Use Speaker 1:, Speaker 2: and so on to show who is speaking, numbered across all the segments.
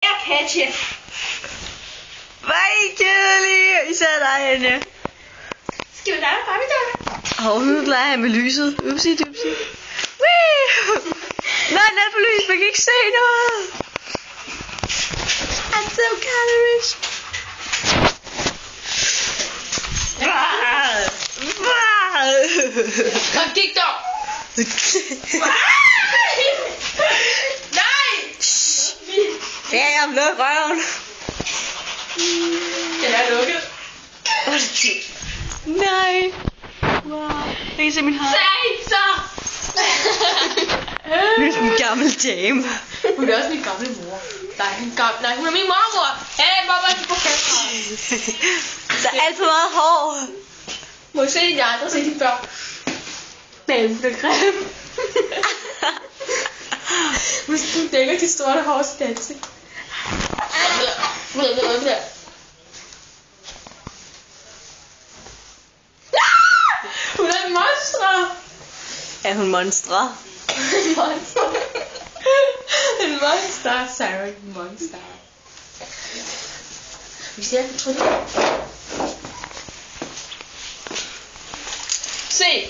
Speaker 1: Jeg Katja.
Speaker 2: Hvor er I kedelige, især dig, Anja.
Speaker 1: Skal vi lege Barbie-dukke?
Speaker 2: Hov, nu leger jeg med lyset. Upsi dupsi. Wee! Nej, nat for lys, man kan ikke se noget. I'm so colorist.
Speaker 1: Kom, gik dog. Nej!
Speaker 2: Ja, jeg luk røven.
Speaker 1: Den er lukket.
Speaker 2: Nej. Wow. Jeg kan se min hånd.
Speaker 1: Sag så!
Speaker 2: Nu er sådan en gammel dame.
Speaker 1: Hun er også min gamle mor. Nej, hun er min mormor. Hey, mamma, du er på kamera.
Speaker 2: Der er alt for meget hår.
Speaker 1: Må I se de andre, se de børn. Men hun er grim. Hvis du dækker de store hår til dansing. Hun er en monster.
Speaker 2: Er hun monstre?
Speaker 1: En monster. En monster. Sarah, en monster. Vi ser den på det. Se.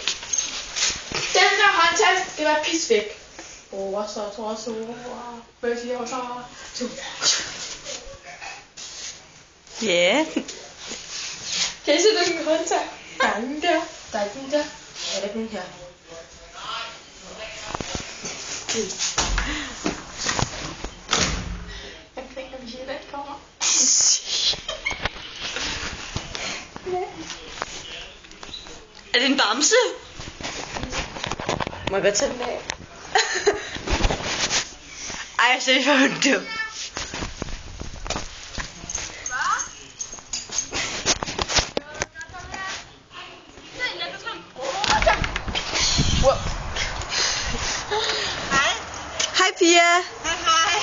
Speaker 1: Den der håndtag skal være pis væk.
Speaker 2: Ja.
Speaker 1: Kan I se den håndtag? Der er den der. Der er den der. Ja, der er den her. Jeg griner, hvis jeg ikke kommer.
Speaker 2: Er det en bamse? Må jeg godt tage den af? Ej, jeg ser for en dum. Hej Pia.
Speaker 3: Hej.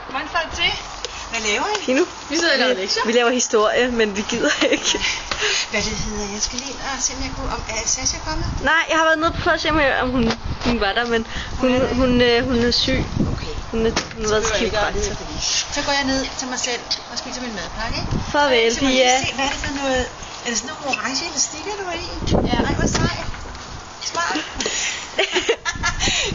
Speaker 3: Hvordan står det til? Hvad laver I?
Speaker 2: Pino.
Speaker 1: Vi sidder og laver lektier.
Speaker 2: Vi laver historie, men vi gider ikke.
Speaker 3: Hvad det hedder? Jeg skal lige ind og se, om jeg kunne... Er Sasha kommet?
Speaker 2: Nej, jeg har været nede på at se, om hun var der, men hun er syg.
Speaker 3: Okay.
Speaker 2: Hun har været til kiropraktor.
Speaker 3: Så går jeg ned til mig selv og spiser min madpakke, ikke?
Speaker 2: Farvel,
Speaker 3: Så må jeg
Speaker 2: Pia.
Speaker 3: lige se, hvad er det for noget... Er det sådan nogle orange elastikker, du har i? Ja. Nej, hvor sej. Smart.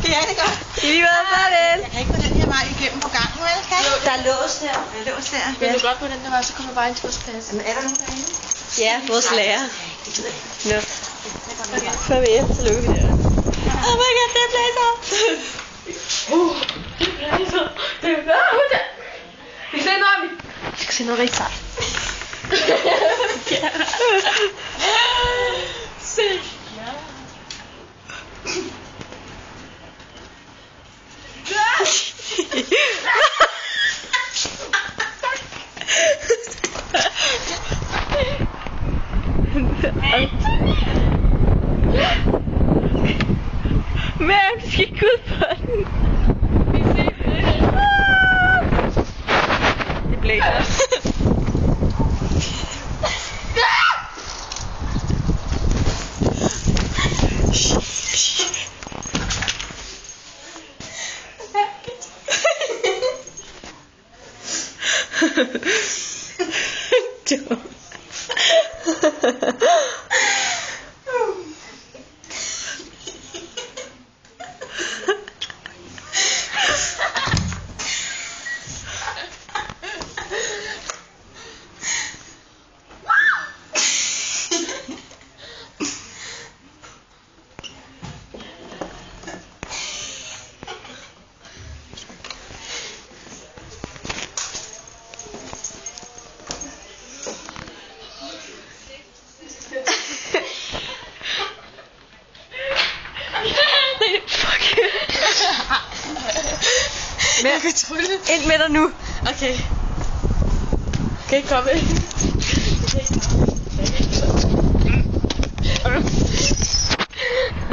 Speaker 3: Det er det godt.
Speaker 2: I lige måde, farvel.
Speaker 3: Jeg kan ikke gå den her vej igennem på gangen, vel? Kan jeg?
Speaker 2: Der er lås der.
Speaker 3: Der er lås der.
Speaker 1: Vil du godt på den der vej, så kommer bare ind til vores plads.
Speaker 3: Jamen, er der nogen derinde?
Speaker 2: Ja, vores lærer.
Speaker 3: Det gider jeg ikke.
Speaker 2: Nå.
Speaker 3: Okay.
Speaker 2: Farvel, så lukker vi døren. Oh my god, det blæser.
Speaker 1: Det blæser. Vi skal se noget om det.
Speaker 2: Jeg skal se noget rigtig sejt.
Speaker 1: Se.
Speaker 2: Men vi skal ikke ud på den. Det blæser.
Speaker 1: Jeg kan trylle.
Speaker 2: Ind med dig nu.
Speaker 1: Okay. Kan I komme ind?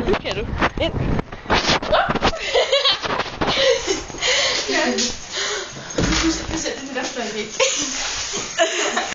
Speaker 2: Nu kan du. Ind.